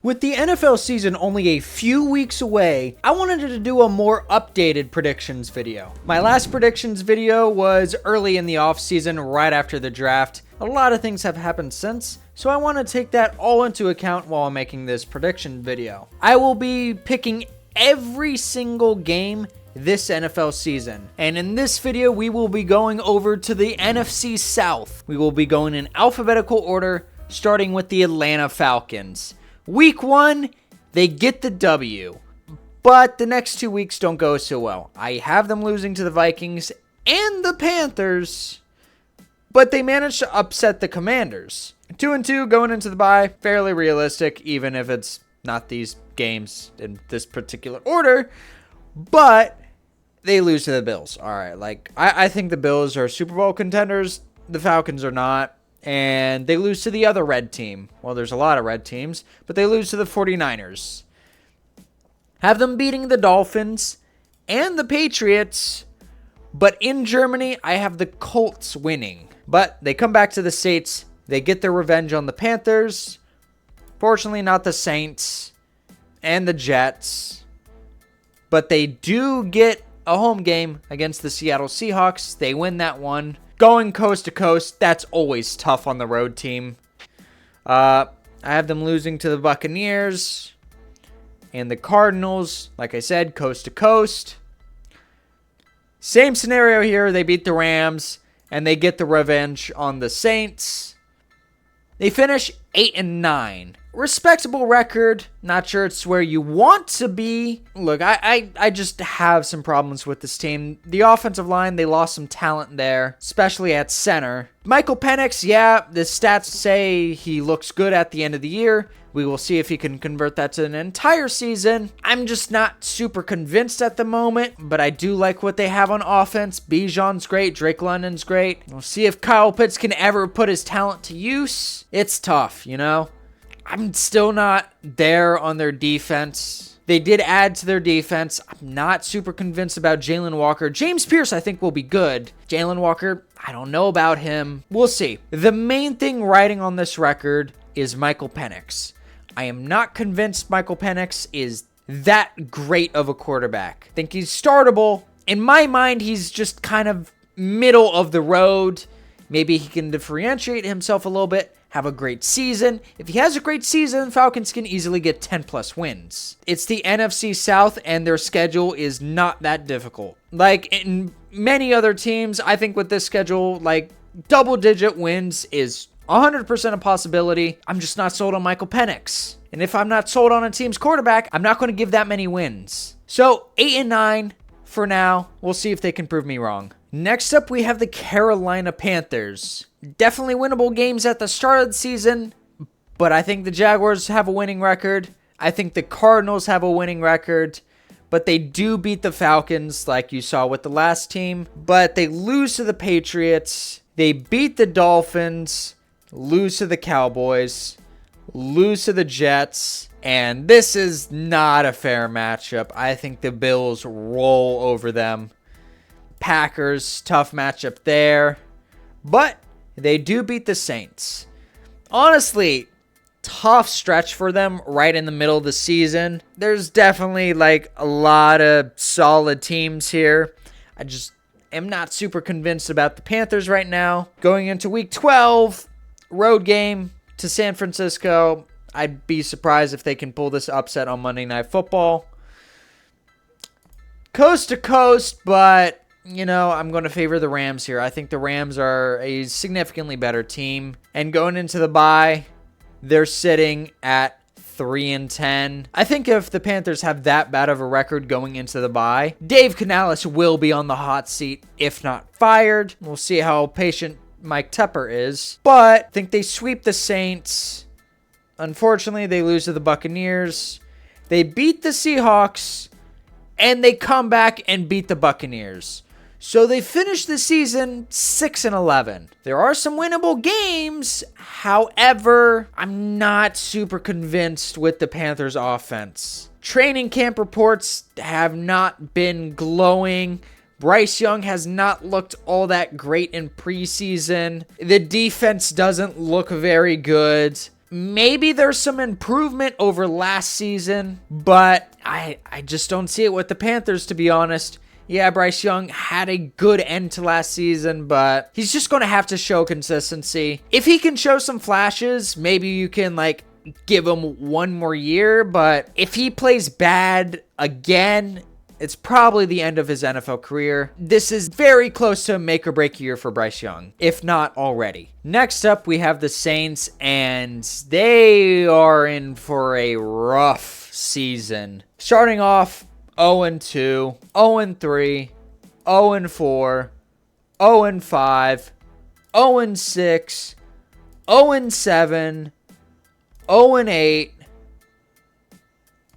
With the NFL season only a few weeks away, I wanted to do a more updated predictions video. My last predictions video was early in the offseason, right after the draft. A lot of things have happened since, so I want to take that all into account while I'm making this prediction video. I will be picking every single game this NFL season. And in this video, we will be going over to the NFC South. We will be going in alphabetical order, starting with the Atlanta Falcons. Week 1, they get the W, but the next 2 weeks don't go so well. I have them losing to the Vikings and the Panthers, but they managed to upset the Commanders. 2-2 going into the bye, fairly realistic, even if it's not these games in this particular order, but they lose to the Bills. All right, I think the Bills are Super Bowl contenders, the Falcons are not. And they lose to the other red team. Well, there's a lot of red teams, but they lose to the 49ers. Have them beating the Dolphins and the Patriots, but in Germany, I have the Colts winning. But they come back to the States. They get their revenge on the Panthers. Fortunately, not the Saints and the Jets. But they do get a home game against the Seattle Seahawks. They win that one. Going coast to coast, that's always tough on the road team. I have them losing to the Buccaneers and the Cardinals. Like I said, coast to coast. Same scenario here. They beat the Rams and they get the revenge on the Saints. They finish 8-9. Respectable record. Not sure it's where you want to be. Look, I just have some problems with this team. The offensive line, they lost some talent there, especially at center. Michael Penix, yeah, the stats say he looks good at the end of the year. We will see if he can convert that to an entire season. I'm just not super convinced at the moment, but I do like what they have on offense. Bijan's great. Drake London's great. We'll see if Kyle Pitts can ever put his talent to use. It's tough, you know? I'm still not there on their defense. They did add to their defense. I'm not super convinced about Jalen Walker. James Pierce, I think, will be good. Jalen Walker, I don't know about him. We'll see. The main thing riding on this record is Michael Penix. I am not convinced Michael Penix is that great of a quarterback. I think he's startable. In my mind, he's just kind of middle of the road. Maybe he can differentiate himself a little bit, have a great season. If he has a great season, Falcons can easily get 10+ wins. It's the NFC South, and their schedule is not that difficult. Like in many other teams, I think with this schedule, double-digit wins is 100% a possibility. I'm just not sold on Michael Penix. And if I'm not sold on a team's quarterback, I'm not going to give that many wins. So 8-9 for now. We'll see if they can prove me wrong. Next up, we have the Carolina Panthers. Definitely winnable games at the start of the season, but I think the Jaguars have a winning record. I think the Cardinals have a winning record, but they do beat the Falcons like you saw with the last team, but they lose to the Patriots. They beat the Dolphins, lose to the Cowboys, lose to the Jets, and this is not a fair matchup. I think the Bills roll over them. Packers, tough matchup there, but they do beat the Saints. Honestly, tough stretch for them right in the middle of the season. There's definitely a lot of solid teams here. I just am not super convinced about the Panthers right now. Going into week 12, road game to San Francisco. I'd be surprised if they can pull this upset on Monday Night Football. Coast to coast, but I'm going to favor the Rams here. I think the Rams are a significantly better team. And going into the bye, they're sitting at 3-10. I think if the Panthers have that bad of a record going into the bye, Dave Canales will be on the hot seat, if not fired. We'll see how patient Mike Tepper is. But I think they sweep the Saints. Unfortunately, they lose to the Buccaneers. They beat the Seahawks. And they come back and beat the Buccaneers. So they finish the season 6-11. There are some winnable games. However, I'm not super convinced with the Panthers offense. Training camp reports have not been glowing. Bryce Young has not looked all that great in preseason. The defense doesn't look very good. maybe there's some improvement over last season, but I just don't see it with the Panthers, to be honest. Yeah, Bryce Young had a good end to last season, but he's just going to have to show consistency. If he can show some flashes, maybe you can, like, give him one more year, but if he plays bad again, it's probably the end of his NFL career. This is very close to a make or break year for Bryce Young, if not already. Next up, we have the Saints, and they are in for a rough season. Starting off 0-2, 0-3, 0-4, 0-5, 0-6, 0-7, 0-8,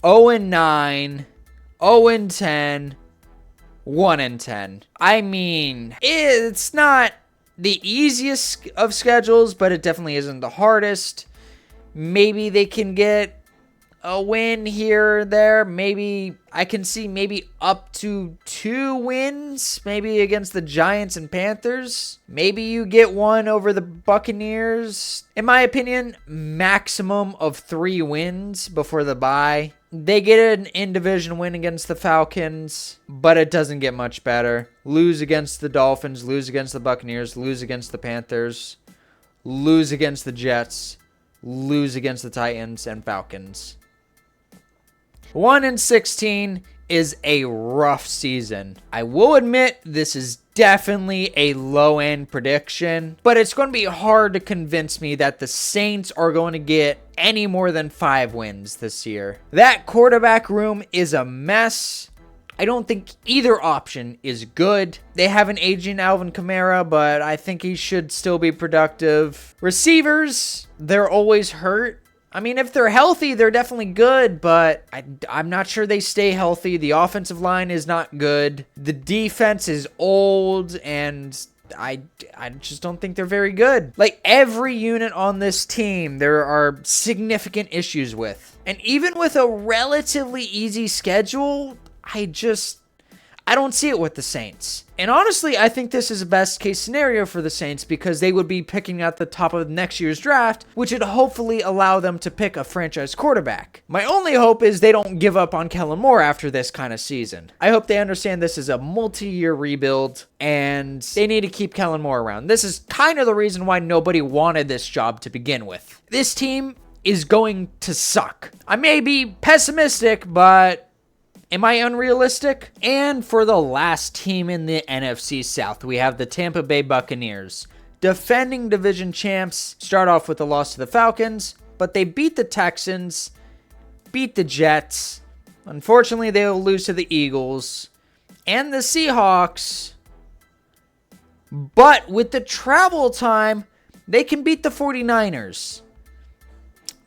0-9, 0-10, 1-10. I mean, it's not the easiest of schedules, but it definitely isn't the hardest. Maybe they can get a win here or there. Maybe I can see maybe up to 2 wins, maybe against the Giants and Panthers. Maybe you get one over the Buccaneers. In my opinion, maximum of 3 wins before the bye. They get an in-division win against the Falcons, but it doesn't get much better. Lose against the Dolphins, lose against the Buccaneers, lose against the Panthers, lose against the Jets, lose against the Titans and Falcons. 1-16 is a rough season. I will admit this is definitely a low-end prediction, but it's going to be hard to convince me that the Saints are going to get any more than 5 wins this year. That quarterback room is a mess. I don't think either option is good. They have an aging Alvin Kamara, but I think he should still be productive. Receivers, they're always hurt. I mean, if they're healthy, they're definitely good, but I'm not sure they stay healthy. The offensive line is not good. The defense is old, and I just don't think they're very good. Like, every unit on this team, there are significant issues with. And even with a relatively easy schedule, I don't see it with the Saints. And honestly, I think this is a best case scenario for the Saints because they would be picking at the top of next year's draft, which would hopefully allow them to pick a franchise quarterback. My only hope is they don't give up on Kellen Moore after this kind of season. I hope they understand this is a multi-year rebuild and they need to keep Kellen Moore around. This is kind of the reason why nobody wanted this job to begin with. This team is going to suck. I may be pessimistic, but am I unrealistic? And for the last team in the NFC South, we have the Tampa Bay Buccaneers. Defending division champs, start off with a loss to the Falcons, but they beat the Texans, beat the Jets. Unfortunately, they will lose to the Eagles and the Seahawks. But with the travel time, they can beat the 49ers.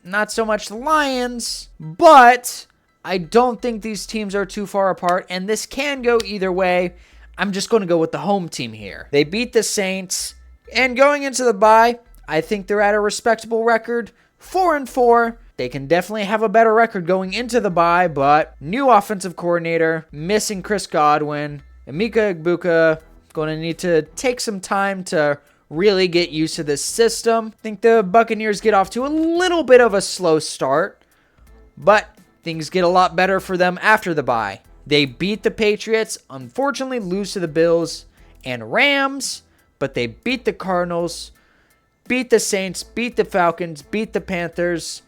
Not so much the Lions, but I don't think these teams are too far apart, and this can go either way. I'm just going to go with the home team here. They beat the Saints, and going into the bye, I think they're at a respectable record, 4-4. They can definitely have a better record going into the bye, but new offensive coordinator, missing Chris Godwin, Emeka Egbuka, going to need to take some time to really get used to this system. I think the Buccaneers get off to a little bit of a slow start, but things get a lot better for them after the bye. They beat the Patriots, unfortunately lose to the Bills and Rams, but they beat the Cardinals, beat the Saints, beat the Falcons, beat the Panthers,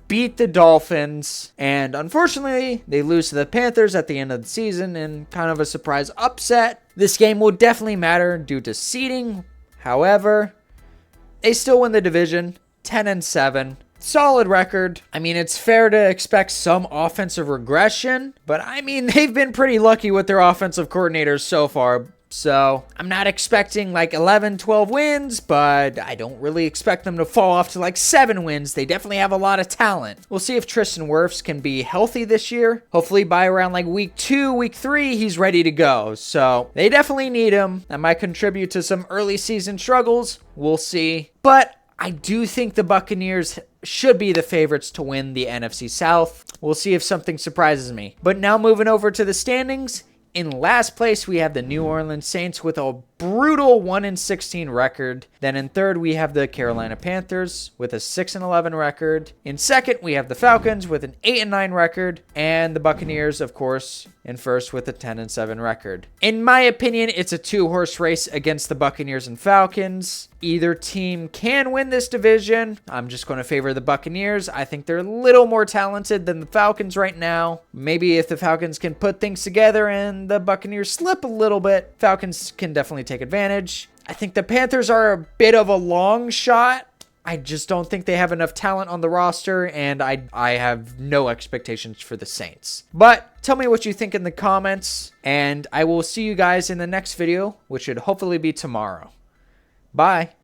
beat the Dolphins, and unfortunately they lose to the Panthers at the end of the season in kind of a surprise upset. This game will definitely matter due to seeding. However, they still win the division, 10-7. Solid record. I mean, it's fair to expect some offensive regression, but I mean, they've been pretty lucky with their offensive coordinators so far. So I'm not expecting like 11, 12 wins, but I don't really expect them to fall off to like 7 wins. They definitely have a lot of talent. We'll see if Tristan Wirfs can be healthy this year. Hopefully by around like week 2, week 3, he's ready to go. So they definitely need him. That might contribute to some early season struggles. We'll see. But I do think the Buccaneers should be the favorites to win the NFC South. We'll see if something surprises me. But now moving over to the standings. In last place, we have the New Orleans Saints with a brutal 1-16 record. Then in third, we have the Carolina Panthers with a 6-11 record. In second, we have the Falcons with an 8-9 record, and the Buccaneers, of course, in first with a 10-7 record. In my opinion, it's a two-horse race against the Buccaneers and Falcons. Either team can win this division. I'm just going to favor the Buccaneers. I think they're a little more talented than the Falcons right now. Maybe if the Falcons can put things together and the Buccaneers slip a little bit, Falcons can definitely take advantage. I think the Panthers are a bit of a long shot. I just don't think they have enough talent on the roster, and I have no expectations for the Saints. But tell me what you think in the comments, and I will see you guys in the next video, which should hopefully be tomorrow. Bye.